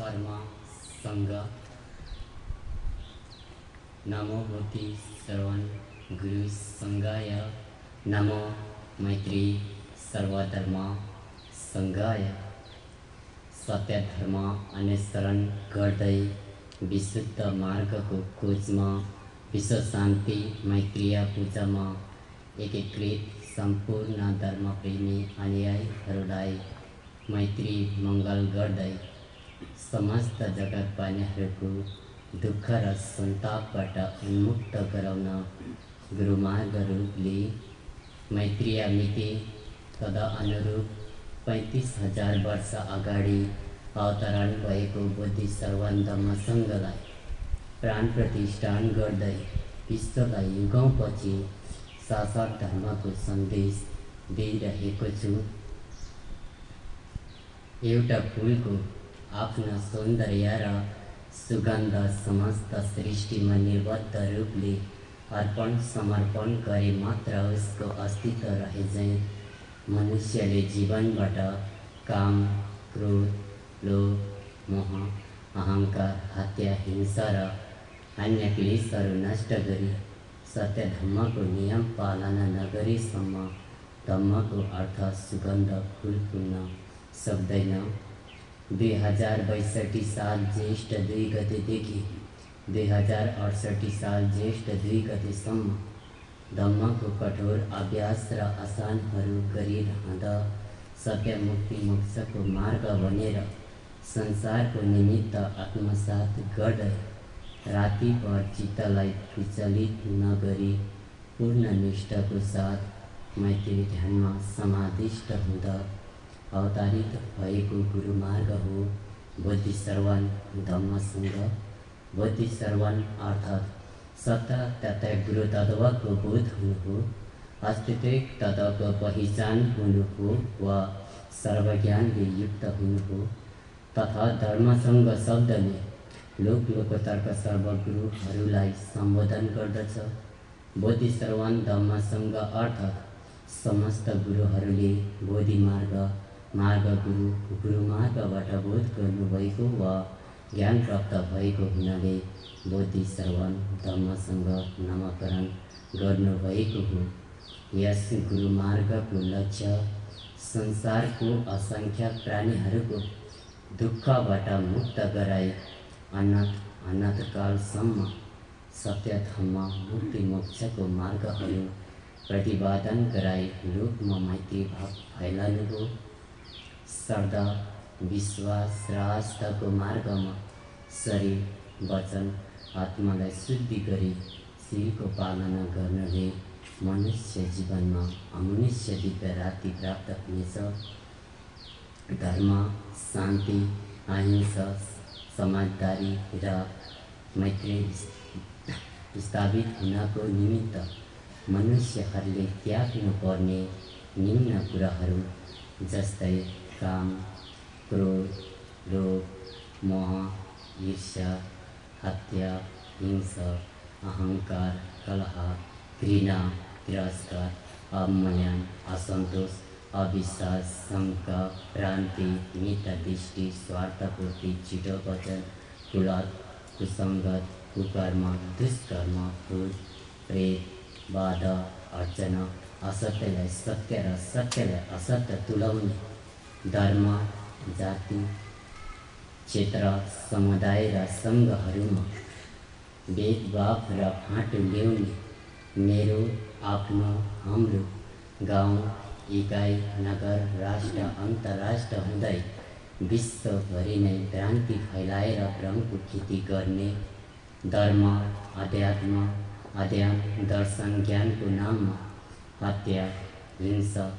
धर्म संग नमो बुद्धि श्रवण गुरु संगाय नमो मैत्री सर्वधर्म संगाय सत्य धर्म अनुसरण गर्दै विशुद्ध मार्गको खोजमा विश्व शान्ति मैत्रीय पूजामा एकीकृत सम्पूर्ण धर्मप्रेमी अनुयायीहरूलाई मैत्री मङ्गल गर्दै समस्त जगतवासीहरूको दुःख र सन्तापबाट उन्मुक्त गराउन गुरुमार्ग रूपले मैत्रीय मिति तदा अनुरूप 35,000 वर्ष अगाडि अवतरण भएको बोधि श्रवण धम्मसङ्घलाई प्राण प्रतिष्ठान गर्दै विश्वलाई युगौँपछि शाश्वत धर्मको सन्देश दिइरहेको छु। एउटा फुलको आफ्नो सौन्दर्य र सुगन्ध समस्त सृष्टिमा निर्बद्ध रूपले अर्पण समर्पण गरे मात्र उसको अस्तित्व रहेझै मनुष्यले जीवनबाट काम, क्रोध, लोभ, मोह, अहंकार, हत्या, हिंसा र अन्य क्लेशहरू नष्ट गरी सत्य धम्मको नियम पालना नगरेसम्म धम्मको अर्थ सुगन्ध फुल फुल्न सक्दैन। 2062 साल ज्येष्ठ 2 गतेदेखि 2068 साल ज्येष्ठ 2 गतेसम्म धम्मको कठोर अभ्यास र आसनहरू गरिरहँदा सत्य मुक्ति मोक्षको मार्ग बनेर संसारको निमित्त आत्मसात गर्दै रातिभर चित्तलाई विचलित नगरी पूर्ण निष्ठाको साथ मैत्री ध्यानमा समाधिष्ट हुँदा अवतारित भएको गुरुमार्ग हो बोधि श्रवण धम्मसङ्घ। बोधि श्रवण अर्थात् सत्य तथा गुरु तत्त्वको बोध हुनु हो, अस्तित्विक तत्त्वको पहिचान हुनु हो वा सर्वज्ञानले युक्त हुनु हो तथा धर्मसङ्घ शब्दले लोकतर्क सर्वगुरुहरूलाई सम्बोधन गर्दछ। बोधि श्रवण धम्मसङ्घ अर्थात् समस्त गुरुहरूले बोधि मार्ग गुरुमार्गबाट बोध गर्नुभएको वा ज्ञान प्राप्त भएको हुनाले बोधि श्रवण धम्मसङ्घ नामकरण गर्नुभएको हो। यस गुरुमार्गको लक्ष्य संसारको असंख्य प्राणीहरूको दुःखबाट मुक्त गराई अनन्तकालसम्म सत्य धर्म मुक्ति मोक्षको मार्गहरू प्रतिपादन गराई लोकमा मैत्री भाव फैलाउनु हो। श्रद्धा, विश्वास र आस्थाको मार्गमा शरीर वचन आत्मालाई शुद्धि गरी शिरको पालना गर्नाले मनुष्य जीवनमा अमनुष्य दिव्य राति प्राप्त हुनेछ। धर्म, शान्ति, अहिंसा, समझदारी र मैत्री स्थापित हुनको निमित्त मनुष्यहरूले त्याग्नुपर्ने निम्न कुराहरू जस्तै काम, क्रोध, लोभ, मोह, ईर्ष्या, हत्या, हिंसा, अहंकार, कलह, घृणा, तिरस्कार, अवमान, असन्तोष, अविश्वास, शङ्का, भ्रान्ति, मिथ्या दृष्टि, स्वार्थपूर्ति, छिटो वचन, कुलत, कुसङ्गत, कुकर्म, दुष्कर्म, भूत, प्रेत, बाधा, अर्चना, असत्यलाई सत्य र सत्यलाई असत्य तुल्याउने, धर्म, जाति, क्षेत्र, समुदाय र सङ्घहरूमा भेदभाव र फाँटो ल्याउने, मेरो, आफ्नो, हाम्रो, गाउँ, इकाइ, नगर, राष्ट्र, अन्तर्राष्ट्र हुँदै विश्वभरि नै भ्रान्ति फैलाएर भ्रमको खेती गर्ने, धर्म, अध्यात्म, अध्ययन, दर्शन, ज्ञानको नाममा हत्या, हिंसा,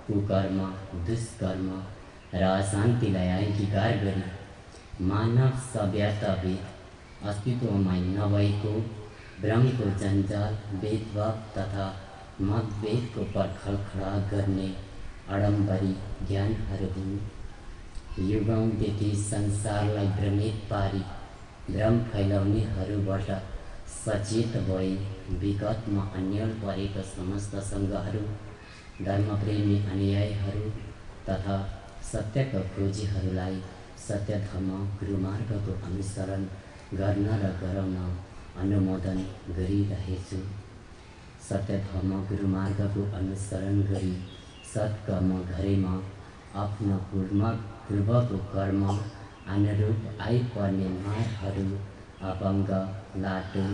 कुकर्म, दुष्कर्म र अशान्तिलाई अंगीकार गरी मानव सभ्यताभित्र अस्तित्वमै नभएको भ्रमको जन्जाल, भेदभाव तथा मतभेदको पर्खाल खडा गर्ने आडम्बरी ज्ञानहरू हुन्। युगौँदेखि संसारलाई भ्रमित पारी भ्रम फैलाउनेहरूबाट सचेत भई विगतमा अन्यल परेका समस्त सङ्घहरू, धर्मप्रेमी अनुयायीहरू तथा सत्यका खोजीहरूलाई सत्यधर्म गुरुमार्गको अनुसरण गर्न र गराउन अनुमोदन गरिरहेछु। सत्यधर्म गुरुमार्गको अनुसरण गरी सत्कर्म गरेमा आफ्नो पूर्वको कर्म अनुरूप आइपर्ने मारहरू अपाङ्ग, लाटो,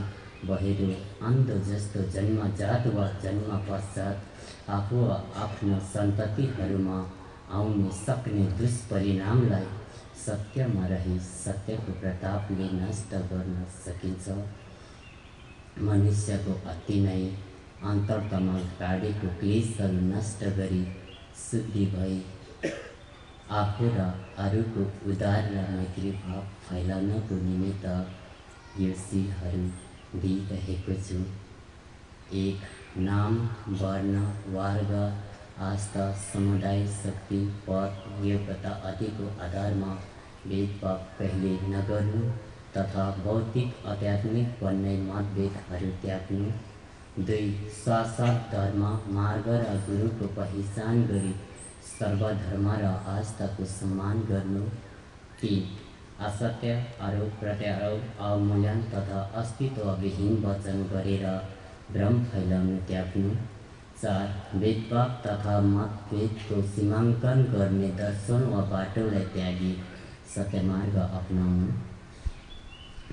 बहेरो, अन्धो जस्तो जन्मजात वा जन्म पश्चात आफू वा आफ्नो सन्ततिहरूमा आउन सक्ने दुष्परिणामलाई सत्यमा रही सत्यको प्रतापले नष्ट गर्न सकिन्छ। मनुष्यको अति नै अन्तरतमा गाडेको क्लेशहरू नष्ट गरी शुद्धि भई आफू र अरूको उदार र मैत्री भाव फैलाउनको निमित्त यो सिलहरू दिइरहेको छु। 1. नाम, वर्ण, वर्ग, आस्था, समुदाय, शक्ति, पद, योग्यता आदिको आधारमा भेदभाव कहिले नगर्नु तथा भौतिक आध्यात्मिक भन्ने मतभेदहरू त्याग्नु। 2. शाश्वत धर्म, मार्ग र गुरुको पहिचान गरी सर्वधर्म र आस्थाको सम्मान गर्नु। 3. असत्य, आरोप प्रत्यारोप, अवमूल्यन तथा अस्तित्वविहीन वचन गरेर भ्रम फैलाउनु त्याग्नु। 4. भेदभाव तथा मतभेदको सीमाङ्कन गर्ने दर्शन वा बाटोलाई त्यागी सत्यमार्ग अपनाउनु।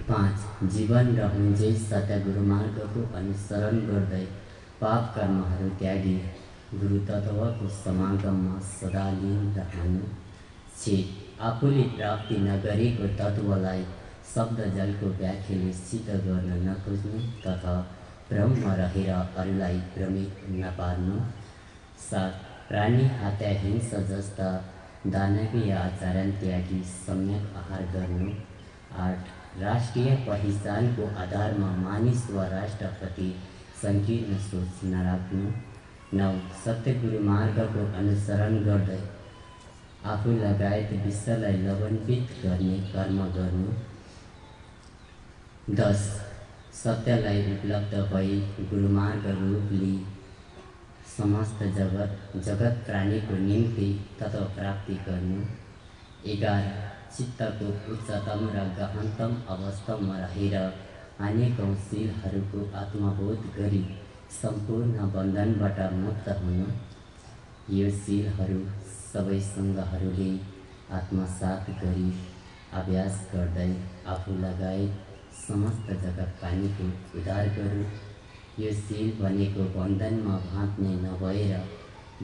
5. जीवन रहन्जेल सत्य गुरुमार्गको अनुसरण गर्दै पाप कर्महरू त्यागी गुरु तत्त्वको समागममा सदा लीन रहनु। 6. आफूले प्राप्ति नगरेको तत्त्वलाई शब्द जलको व्याख्याले सिद्ध गर्न नखोज्नु तथा भ्रममा रहेर अरूलाई भ्रमित नपार्नु। 7. प्राणी हत्या, हिंसा जस्ता दानवीय आचरण त्यागी सम्यक आहार गर्नु। 8. राष्ट्रिय पहिचानको आधारमा मानिस वा राष्ट्रप्रति सङ्कीर्ण सोच नराख्नु। 9. सत्य गुरुमार्गको अनुसरण गर्दै आफू लगायत विश्वलाई लाभान्वित गर्ने कर्म गर्नु। 10. सत्यलाई उपलब्ध भई गुरुमार्ग रूप लिई समस्त जगत प्राणीको निम्ति तत्त्व प्राप्ति गर्नु। 11. चित्तको उच्चतम र गहनतम अवस्थामा रहेर अनेकौँ शीलहरूको आत्मबोध गरी सम्पूर्ण बन्धनबाट मुक्त हुनु। यो शीलहरू सबै सङ्घहरूले आत्मसात गरी अभ्यास गर्दै आफू लगायत समस्त जगत प्राणीको उद्धार गरू। यो शील भनेको बन्धनमा बाँध्ने नभएर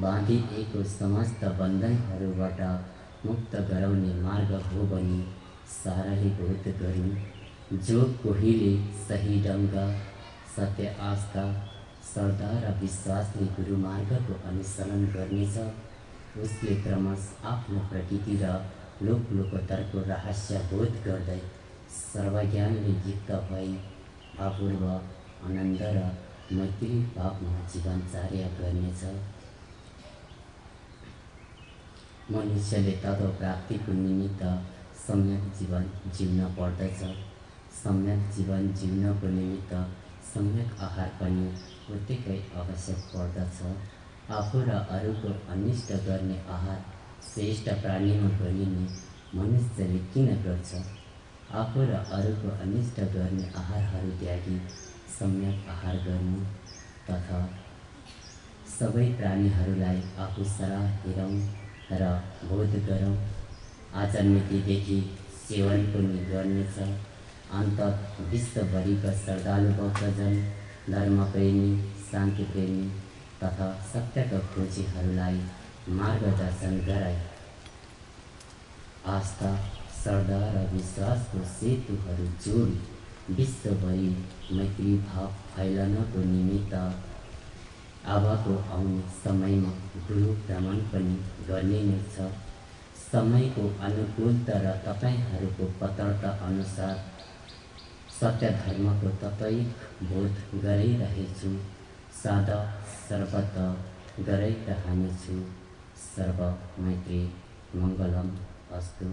बाँधिएको समस्त बन्धनहरूबाट मुक्त गराउने मार्ग हो भनी साराले बोध गरून्। जो कोहीले सही ढङ्ग, सत्य, आस्था, श्रद्धा र विश्वासले गुरुमार्गको अनुसरण गर्नेछ उसले क्रमशः आफ्नो प्रकृति र लोकोत्तरको रहस्य बोध गर्दै सर्वज्ञानले युक्त भई अपूर्व आनन्द र मैत्री भावमा जीवनचर्या गर्नेछ। मनुष्यले तत्त्व प्राप्तिको निमित्त सम्यक जीवन जिउन पर्दछ। सम्यक जीवन जिउनको निमित्त सम्यक आहार पनि उत्तिकै आवश्यक पर्दछ। आफू र अरूको अनिष्ट गर्ने आहार श्रेष्ठ प्राणीमा गरिने मनुष्यले किन गर्छ? आफू र अरूको अनिष्ट गर्ने आहारहरू त्यागी सम्यक आहार गर्नु तथा सबै प्राणीहरूलाई आफू सरह हेरौँ र बोध गरौँ। आजन्मतिदेखि सेवन पनि गर्नेछ। अन्तत विश्वभरिका श्रद्धालु भक्तजन, धर्मप्रेमी, शान्तिप्रेमी तथा सत्यका खोजीहरूलाई मार्गदर्शन गराई आस्था, श्रद्धा र विश्वासको सेतुहरू जोडी विश्वभरि मैत्री भाव फैलाउनको निमित्त अबको आउने समयमा गुरु भ्रमण पनि गर्ने नै छ। समयको अनुकूलता र तपाईँहरूको पात्रता अनुसार सत्य धर्मको तत्त्विक बोध गराइरहेछु। सदा सर्वदा गराइरहनेछु। सर्व मैत्री मङ्गलम अस्तु।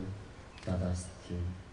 तदस्तु।